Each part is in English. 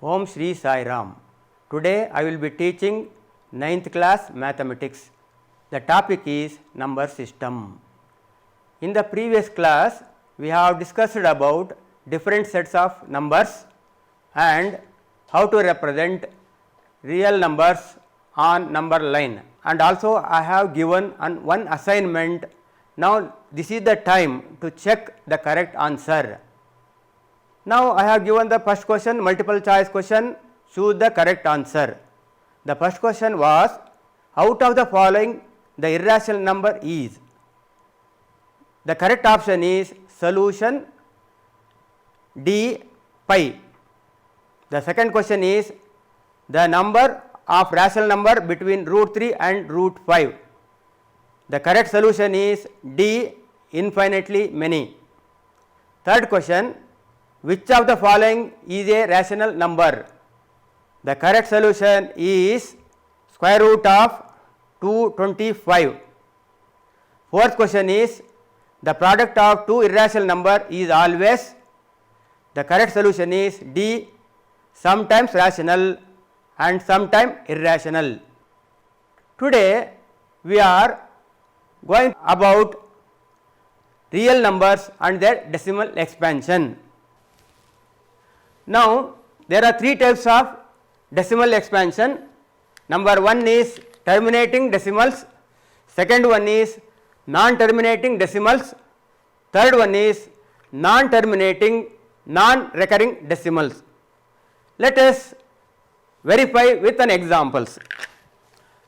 Om Shri Sai Ram. Today I will be teaching 9th class mathematics. The topic is number system. In the previous class we have discussed about different sets of numbers and how to represent real numbers on number line, and also I have given one assignment. Now this is the time to check the correct answer. Now I have given the first question, multiple choice question, choose the correct answer. The first question was, out of the following the irrational number is. The correct option is solution D pi. The second question is the number of rational number between root 3 and root 5. The correct solution is D infinitely many. Third question, which of the following is a rational number? The correct solution is square root of 225. Fourth question is the product of two irrational number is always. The correct solution is D, sometimes rational and sometimes irrational. Today we are going about real numbers and their decimal expansion. Now there are three types of decimal expansion. Number one is terminating decimals, second one is non-terminating decimals, third one is non-terminating non-recurring decimals. Let us verify with an examples.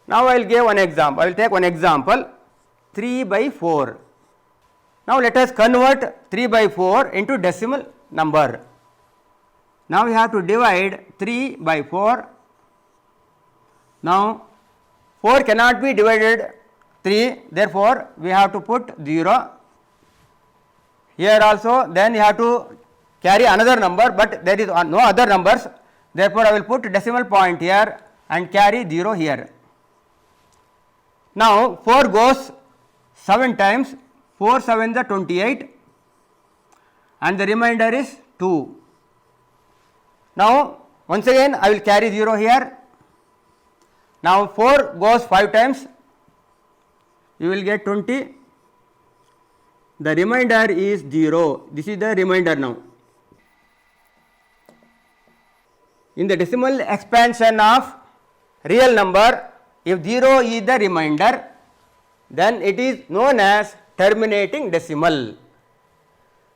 Now I will give one example. I will take one example, 3 by 4. Now let us convert 3 by 4 into decimal number. Now we have to divide 3 by 4. Now 4 cannot be divided 3, therefore we have to put 0 here also. Then you have to carry another number, but there is no other numbers, therefore I will put decimal point here and carry 0 here. Now 4 goes 7 times, 4 7 is 28 and the remainder is 2. Now once again I will carry 0 here. Now 4 goes 5 times, you will get 20, the remainder is 0. This is the remainder now. In the decimal expansion of real number, if 0 is the remainder, then it is known as terminating decimal.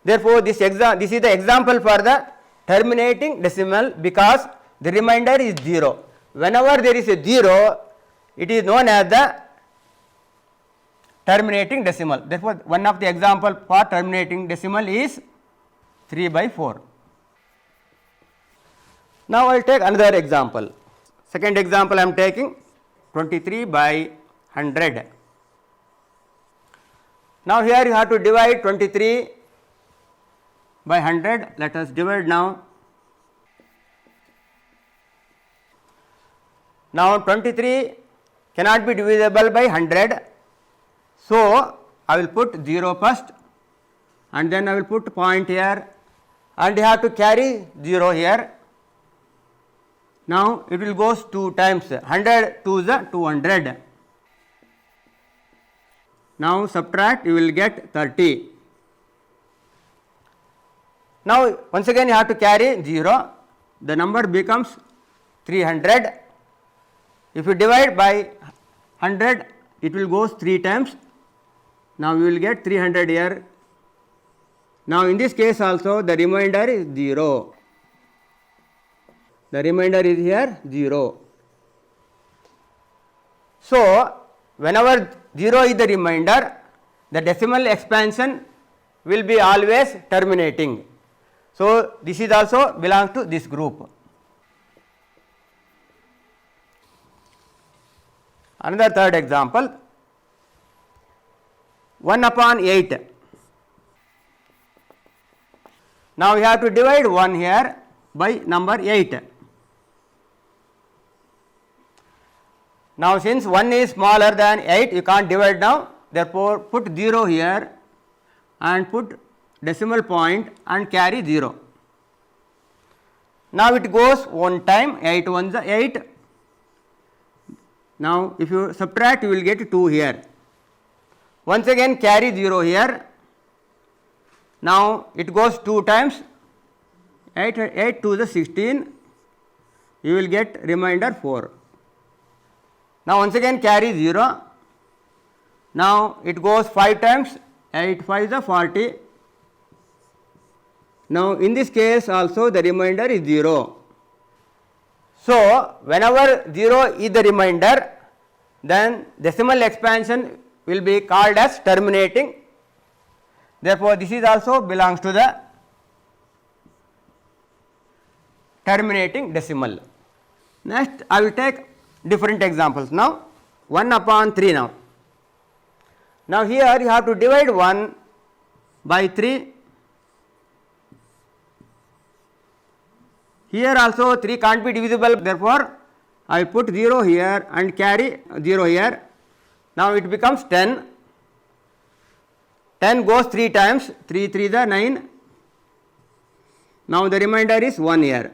Therefore this is the example for the terminating decimal, because the remainder is 0. Whenever there is a 0, it is known as the terminating decimal. Therefore one of the example for terminating decimal is 3 by 4. Now I will take another example. Second example I am taking 23 by 100. Now here you have to divide 23 by 100. Let us divide now. Now 23 cannot be divisible by 100. So I will put 0 first and then I will put point here and you have to carry 0 here. Now it will goes 2 times, 100 2 is 200. Now subtract, you will get 30. Now once again you have to carry 0, the number becomes 300. If you divide by 100, it will goes 3 times. Now you will get 300 here. Now in this case also the remainder is 0. The remainder is here 0. So whenever 0 is the remainder, the decimal expansion will be always terminating. So this is also belongs to this group. Another third example, 1 upon 8. Now we have to divide 1 here by number 8. Now since 1 is smaller than 8, you can't divide now, therefore put 0 here and put decimal point and carry 0. Now it goes one time, 8 ones are 8. Now if you subtract, you will get 2 here. Once again carry 0 here. Now it goes 2 times, 8 to the 16, you will get remainder 4. Now once again carry 0. Now it goes 5 times, 8 5 is 40. Now in this case also the remainder is 0. So whenever 0 is the remainder, then decimal expansion will be called as terminating. Therefore this is also belongs to the terminating decimal. Next I will take different examples now. 1 upon 3 now. Now here you have to divide 1 by 3. Here also 3 can't be divisible, therefore I put 0 here and carry 0 here. Now it becomes 10. 10 goes 3 times, 3 3 the 9. Now the remainder is 1 here.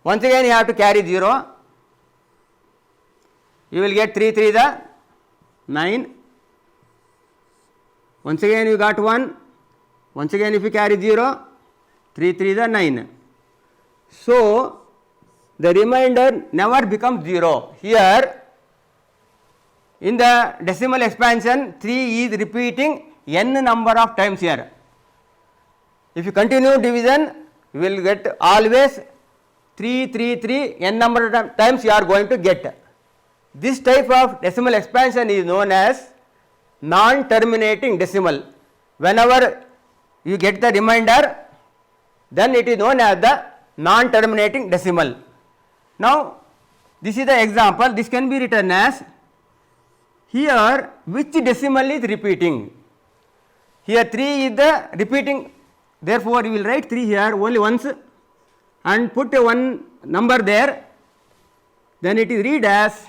Once again you have to carry 0. You will get 3 3 the 9. Once again you got 1. Once again if you carry 0, 3 3 the 9. So the remainder never becomes 0. Here in the decimal expansion 3 is repeating n number of times here. If you continue division, you will get always 3 3 3 n number of times you are going to get. This type of decimal expansion is known as non-terminating decimal. Whenever you get the remainder, then it is known as the non-terminating decimal. Now this is the example. This can be written as, here which decimal is repeating. Here 3 is the repeating, therefore you will write 3 here only once and put a one number there, then it is read as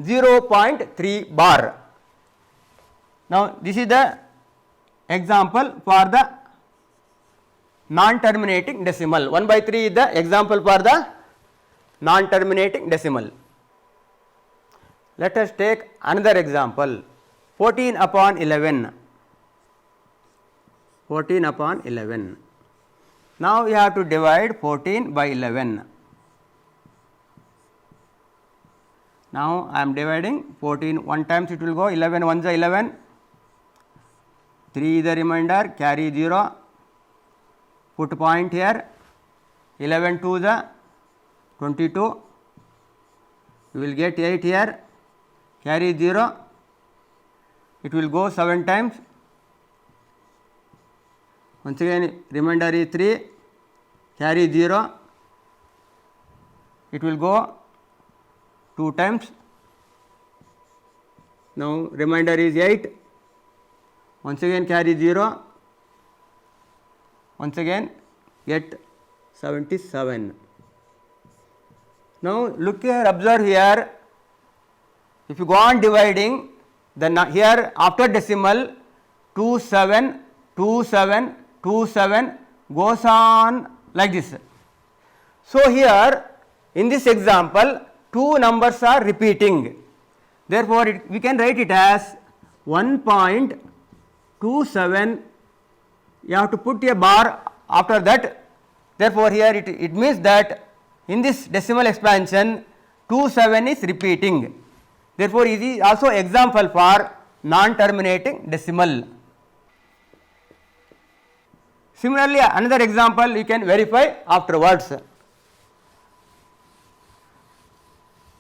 0.3 bar. Now this is the example for the non-terminating decimal. 1 by 3 is the example for the non-terminating decimal. Let us take another example, 14 upon 11. 14 upon 11. Now you have to divide 14 by 11. Now I am dividing 14 one times, it will go 11 ones are 11, 3 is the remainder, carry 0, put point here, 11 to the 22, you will get 8 here, carry 0, it will go 7 times, once again remainder is 3, carry 0, it will go 2 times, now remainder is 8, once again carry 0, once again get 77. Now look here, observe here, if you go on dividing, then here after decimal 2 7 2 7 2 7 goes on like this. So here in this example 2 numbers are repeating, therefore we can write it as 1.27. You have to put a bar after that, therefore here it means that in this decimal expansion 27 is repeating, therefore it is also example for non-terminating decimal. Similarly another example you can verify afterwards.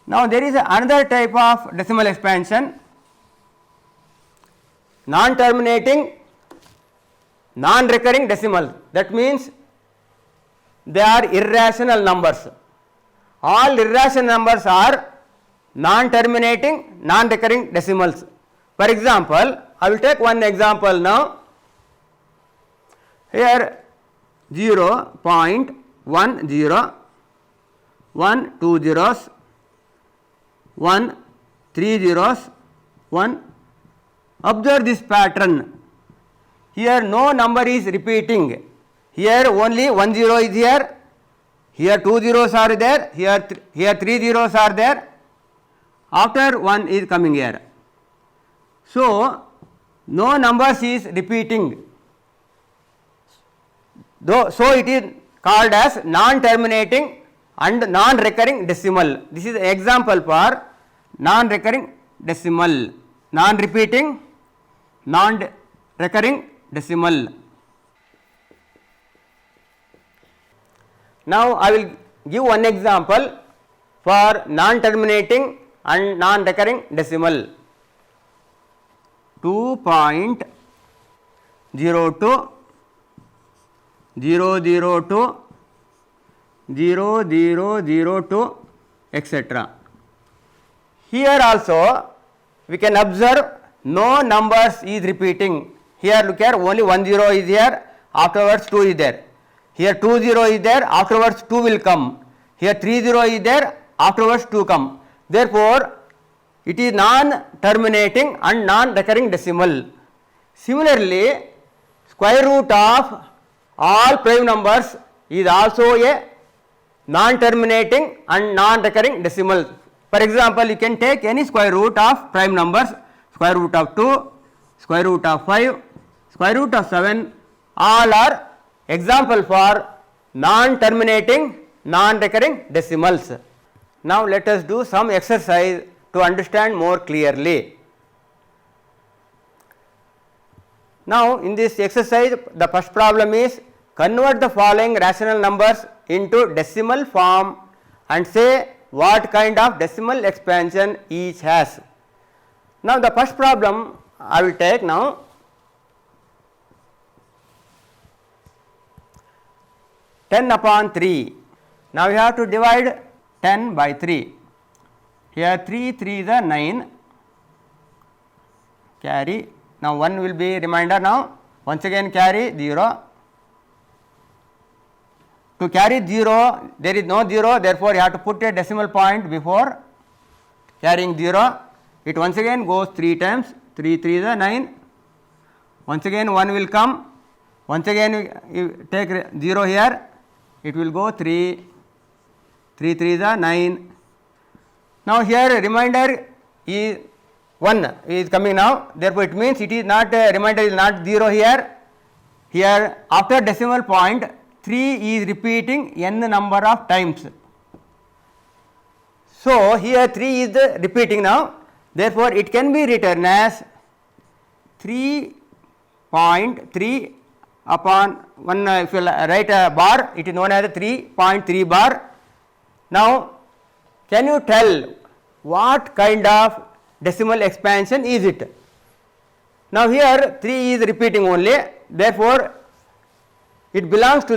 Now there is another type of decimal expansion, non-terminating non-recurring decimal. That means they are irrational numbers. All irrational numbers are non-terminating non-recurring decimals. For example, I will take one example now. Here 0.10, 1 2 zeros, 1 3 zeros, 1. Observe this pattern. Here no number is repeating. Here only 1 0 is here. here 2 zeros are there, here 3 zeros are there, after 1 is coming here. So, no numbers is repeating, so it is called as non-terminating and non-recurring decimal. This is an example for non-recurring decimal, non-repeating, non-recurring decimal. Now, I will give one example for non-terminating and non-recurring decimal. 2.02, 002, 0002, etc. Here also we can observe no numbers is repeating. Here look here, only 10 is here, afterwards 2 is there. Here 20 is there, afterwards 2 will come. Here 30 is there, afterwards 2 come. Therefore, it is non-terminating and non-recurring decimal. Similarly, square root of all prime numbers is also a non-terminating and non-recurring decimal. For example, you can take any square root of prime numbers, square root of 2, square root of 5, square root of 7, all are example for non-terminating, non-recurring decimals. Now, let us do some exercise to understand more clearly. Now, in this exercise, the first problem is convert the following rational numbers into decimal form and say what kind of decimal expansion each has. Now, the first problem I will take now. 10 upon 3. Now, we have to divide 10 by 3. Here 3 is a 9, carry. Now, 1 will be remainder now, once again carry 0. To carry 0, there is no 0, therefore, you have to put a decimal point before carrying 0. It once again goes 3 times, 3 is a 9. Once again 1 will come, once again you take 0 here, it will go 3 is a 9. Now, here remainder is 1 is coming now, therefore, it means it is not remainder is not 0 here. Here after decimal point 3 is repeating n number of times. So, here 3 is repeating now, therefore, it can be written as 3.3 upon 1, if you write a bar, it is known as 3.3 bar. Now, can you tell what kind of decimal expansion is it? Now, here 3 is repeating only, therefore, it belongs to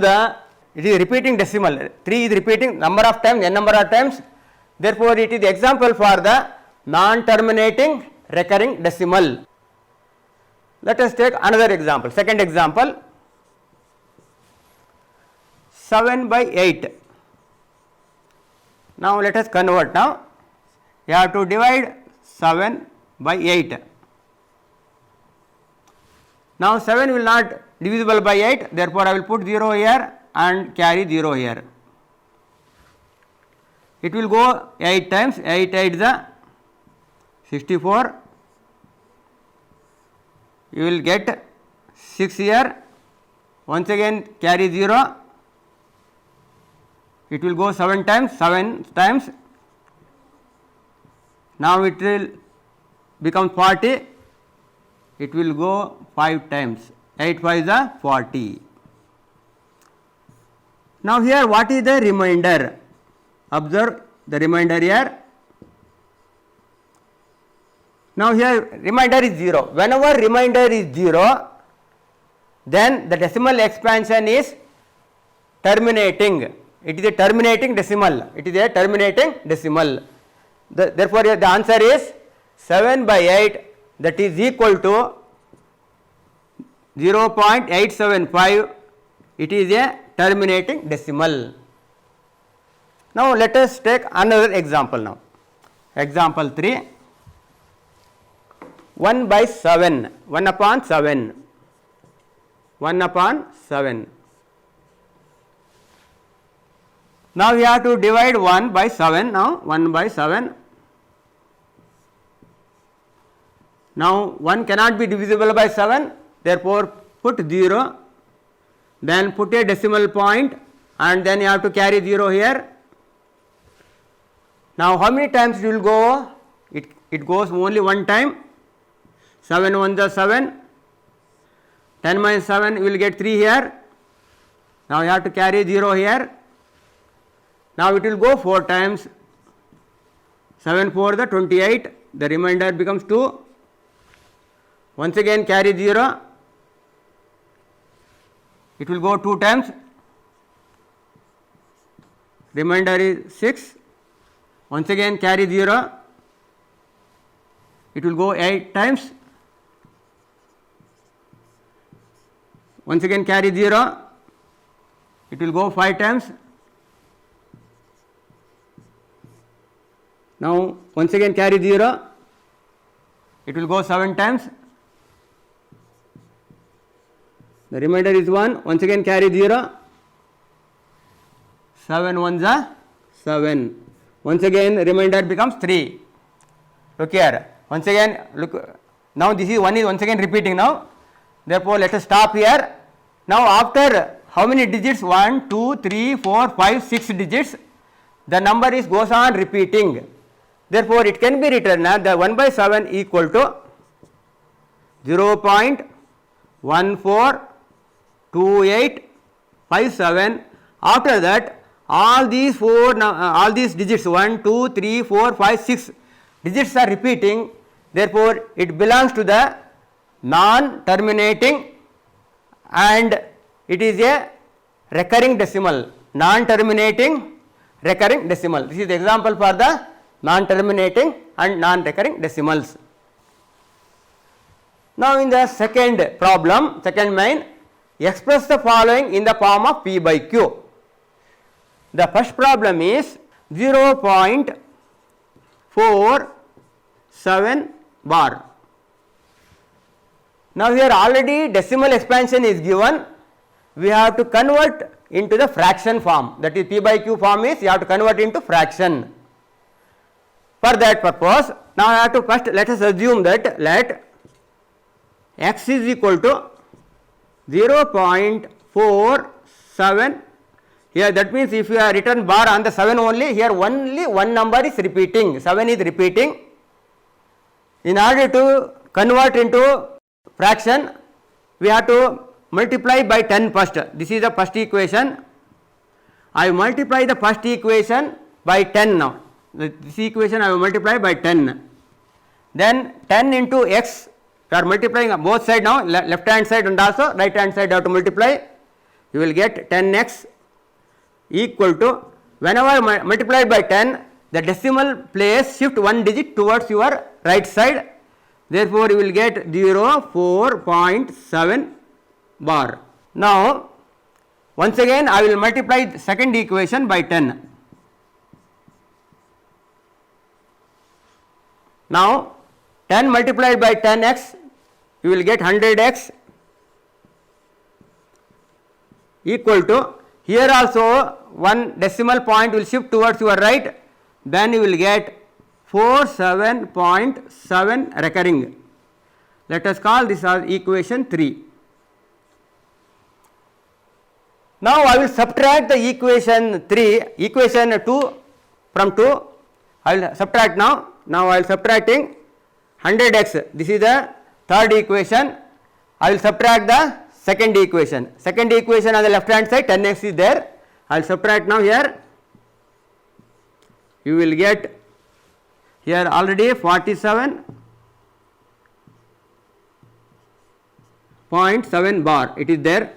it is repeating decimal, 3 is repeating number of times, n number of times, therefore, it is the example for the non-terminating recurring decimal. Let us take another example, second example, 7 by 8. Now, let us convert now. You have to divide 7 by 8. Now, 7 will not divisible by 8, therefore, I will put 0 here and carry 0 here. It will go 8 times, 8 is 64. You will get 6 here, once again carry 0. It will go 7 times, now it will become 40, it will go 5 times, 8 5 is 40. Now, here what is the remainder? Observe the remainder here. Now, here remainder is 0. Whenever remainder is 0, then the decimal expansion is terminating. It is a terminating decimal. It is a terminating decimal. Therefore, the answer is 7 by 8, that is equal to 0.875. It is a terminating decimal. Now, let us take another example now. Example 3. 1 by 7, 1 upon 7, 1 upon 7. Now we have to divide 1 by 7, now 1 by 7. Now 1 cannot be divisible by 7, therefore put 0, then put a decimal point and then you have to carry 0 here. Now how many times it will go? It goes only one time. 7 1 is 7, 10 minus 7 you will get 3 here. Now you have to carry 0 here. Now it will go 4 times, 7 4 the 28, the remainder becomes 2. Once again carry 0, it will go 2 times, remainder is 6. Once again carry 0, it will go 8 times. Once again carry 0, it will go 5 times. Now once again carry 0, it will go 7 times. The remainder is 1. Once again carry 0, 7 1s are 7. Once again remainder becomes 3. Look here. Once again look. Now this is 1 is once again repeating now. Therefore let us stop here. Now after how many digits? 1, 2, 3, 4, 5, 6 digits. The number is goes on repeating. Therefore it can be written as the 1 by 7 equal to 0.142857. After that all these digits 1, 2, 3, 4, 5, 6 digits are repeating. Therefore it belongs to the non-terminating and it is a recurring decimal, non-terminating recurring decimal. This is the example for the non-terminating and non-recurring decimals. Now in the second problem, second main, express the following in the form of P by Q. The first problem is 0.47 bar. Now here already decimal expansion is given, we have to convert into the fraction form, that is P by Q form is you have to convert into fraction. For that purpose, now I have to first let us assume that let x is equal to 0.47. Here that means if you have written bar on the 7 only, here only one number is repeating, 7 is repeating. In order to convert into fraction, we have to multiply by 10 first. This is the first equation. I multiply the first equation by 10 now. This equation I will multiply by 10. Then 10 into x, we are multiplying both sides now, left hand side and also right hand side have to multiply. You will get 10x equal to, whenever multiplied by 10, the decimal place shift one digit towards your right side. Therefore, you will get 4.7 bar. Now, once again I will multiply the second equation by 10. Now, 10 multiplied by 10x, you will get 100x equal to, here also one decimal point will shift towards your right, then you will get 47.7 recurring. Let us call this as equation 3. Now I will subtract the equation 3, equation 2 from 2, I will subtract now. Now I will subtracting 100x, this is the third equation, I will subtract the second equation. Second equation on the left hand side 10x is there, I will subtract now here, you will get here already 47.7 bar, it is there.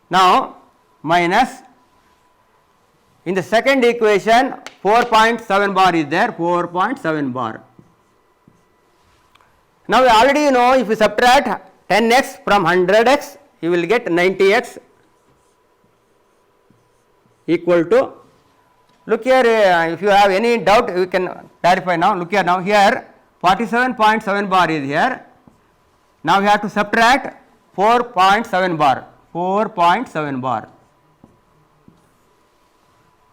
Now minus, in the second equation 4.7 bar is there, 4.7 bar. Now we already know if you subtract 10x from 100x, you will get 90x equal to, look here, if you have any doubt you can clarify now. Look here now, here 47.7 bar is here. Now we have to subtract 4.7 bar, 4.7 bar.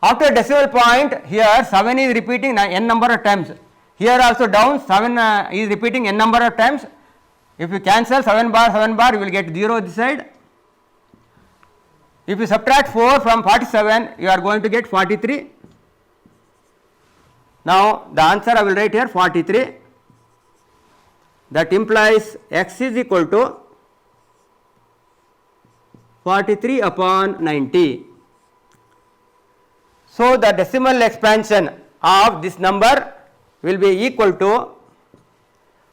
After decimal point, here 7 is repeating n number of times. Here also down 7 is repeating n number of times. If you cancel 7 bar, you will get 0 this side. If you subtract 4 from 47, you are going to get 43. Now, the answer I will write here 43. That implies x is equal to 43 upon 90. So, the decimal expansion of this number will be equal to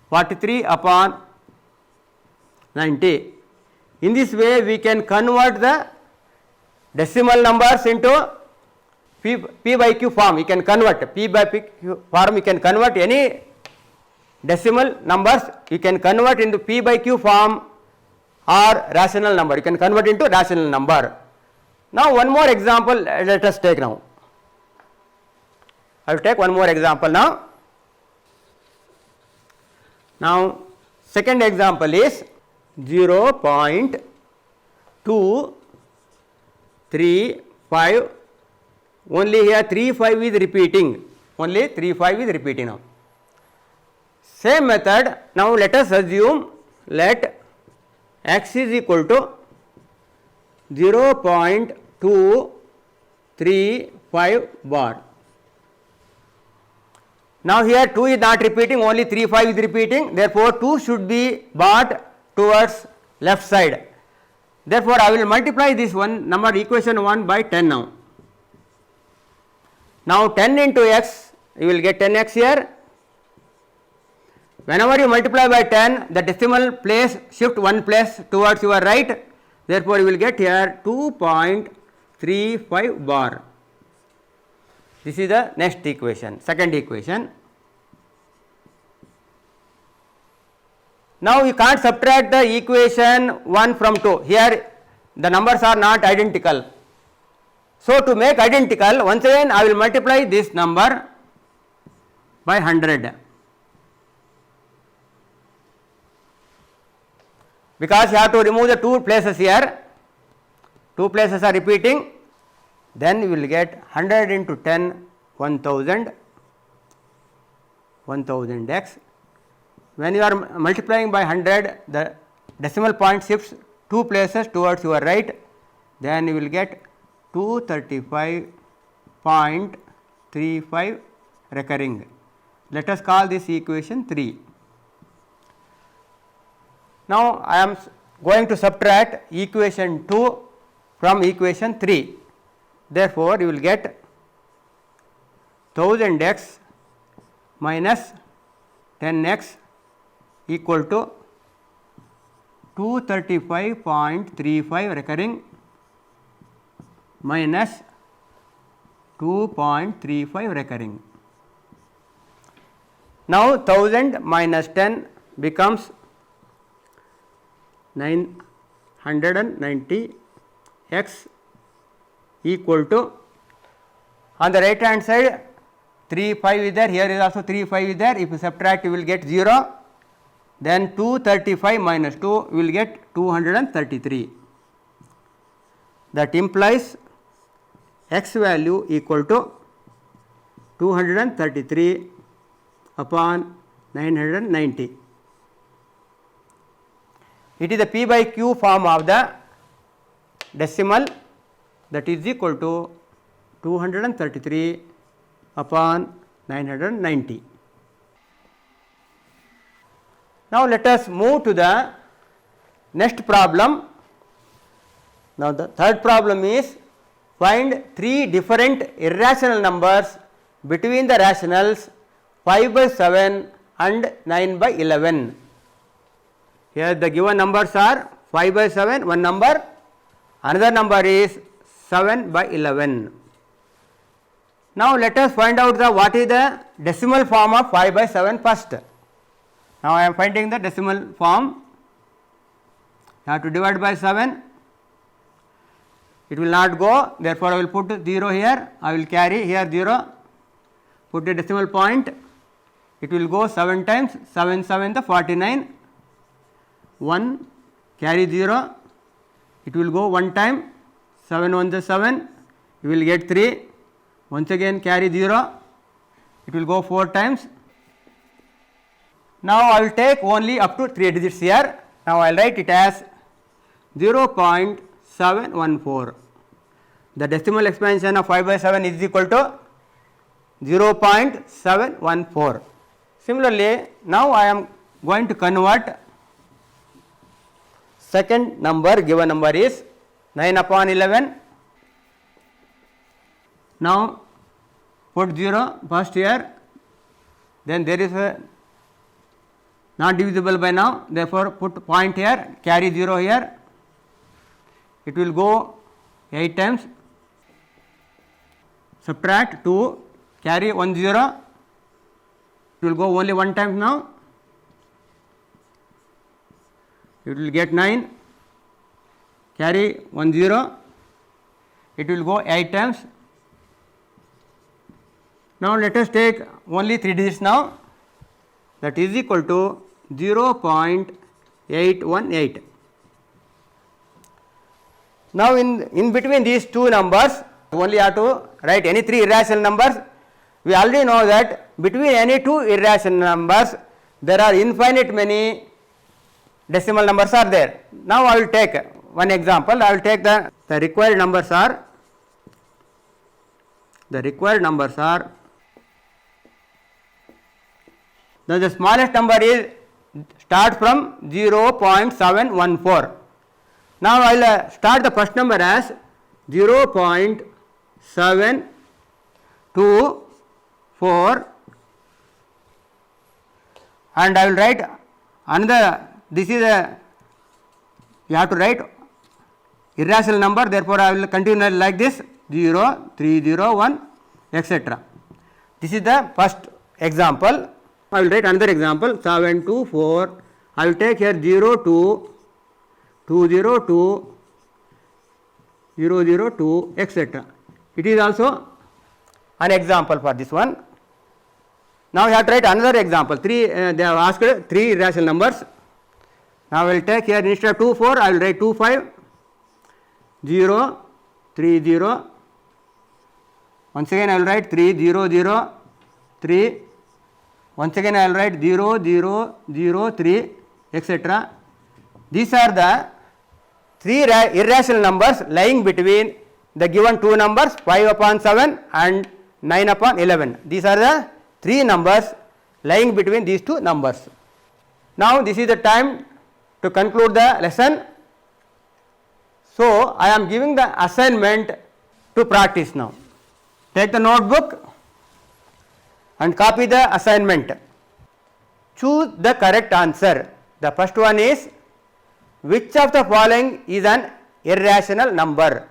43 upon 90. In this way, we can convert the decimal numbers into P by Q form. We can convert P by Q form. We can convert any decimal numbers. You can convert into P by Q form or rational number. You can convert into rational number. Now, one more example let us take now. I will take one more example now. Now, second example is 0.235. Only here 35 is repeating. Only 35 is repeating now. Same method. Now, let us assume let x is equal to 0.235 bar. Now, here 2 is not repeating, only 35 is repeating. Therefore, 2 should be brought towards left side. Therefore, I will multiply this one number equation 1 by 10 now. Now, 10 into x, you will get 10x here. Whenever you multiply by 10, the decimal place shift one place towards your right. Therefore, you will get here 2.35 bar. This is the next equation, second equation. Now, you can't subtract the equation 1 from 2. Here the numbers are not identical. So, to make identical, once again I will multiply this number by 100. Because you have to remove the 2 places here, 2 places are repeating, then you will get 100 into 10, 1000, 1000x. When you are multiplying by 100, the decimal point shifts 2 places towards your right, then you will get 235.35 recurring. Let us call this equation 3. Now, I am going to subtract equation 2 from equation 3. Therefore, you will get 1000x minus 10x equal to 235.35 recurring minus 2.35 recurring. Now, 1000 minus 10 becomes 990 x equal to, on the right hand side 35 is there, here is also 35 is there. If you subtract, you will get 0. Then 235 minus 2 you will get 233. That implies x value equal to 233 upon 990. It is the P by Q form of the decimal, that is equal to 233 upon 990. Now, let us move to the next problem. Now, the third problem is find 3 different irrational numbers between the rationals 5 by 7 and 9 by 11. Here the given numbers are 5 by 7 one number, another number is 7 by 11. Now, let us find out the what is the decimal form of 5 by 7 first. Now, I am finding the decimal form. You have to divide by 7. It will not go, therefore, I will put 0 here. I will carry here 0, put a decimal point. It will go 7 times, 7 7 the 49, 1 carry 0. It will go 1 time, 7 1 the 7. You will get 3. once again carry 0, it will go 4 times. Now I will take only up to 3 digits here. Now I will write it as 0.714. The decimal expansion of 5 by 7 is equal to 0.714. Similarly, now I am going to convert second number, given number is 9 upon 11. Now put 0 first here, then there is a not divisible by now, therefore put point here, carry 0 here, it will go 8 times, subtract 2, carry 1 0, it will go only 1 time now, it will get 9, carry 1 0, it will go 8 times. Now let us take only 3 digits now, that is equal to 0.818. Now in between these two numbers, only have to write any 3 irrational numbers. We already know that between any 2 irrational numbers there are infinite many decimal numbers are there. Now I will take one example. I will take the required numbers are the smallest number is start from 0.714. Now I will start the first number as 0.724 and I will write another, this is a, you have to write irrational number, therefore I will continue like this 0, 3, 0, 1, etc. This is the first example. I will write another example 724, I will take here 02, 202, 002, etc. It is also an example for this one. Now you have to write another example, they have asked 3 irrational numbers. Now I will take here instead of 24, I will write 25, 0, 3, 0, once again I will write 3, 0, 0, 3, once again I will write 0, 0, 0, 3, etc. These are the 3 irrational numbers lying between the given 2 numbers 5 upon 7 and 9 upon 11. These are the 3 numbers lying between these 2 numbers. Now this is the time to conclude the lesson. So I am giving the assignment to practice now. Take the notebook and copy the assignment. Choose the correct answer. The first one is, which of the following is an irrational number?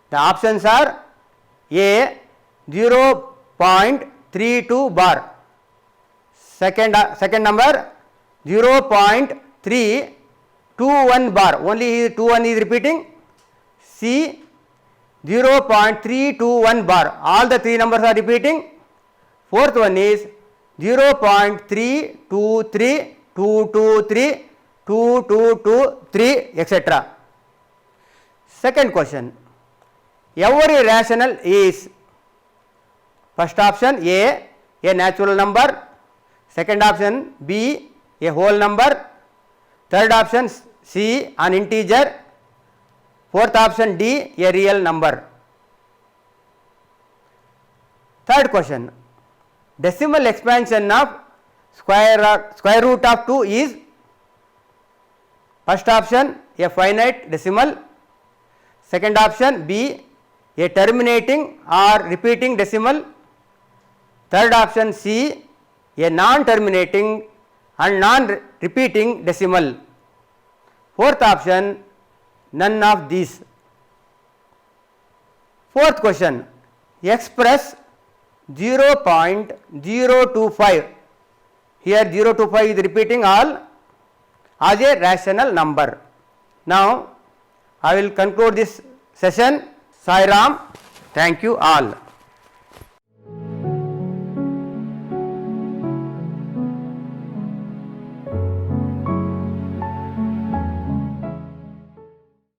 The options are A 0.32 bar, second number 0.321 bar, only 21 is repeating, C 0.321 bar, all the 3 numbers are repeating, fourth one is 0.323, 223, 2223, etc. Second question, every rational is, first option A natural number, second option B a whole number, third option C an integer, fourth option D a real number. Third question, decimal expansion of square root of 2 is, first option a finite decimal, second option B a terminating or repeating decimal, third option C a non-terminating and non-repeating decimal, fourth option none of these. Fourth question, express 0.025, here 025 is repeating all as a rational number. Now I will conclude this session. Sai Ram, thank you all.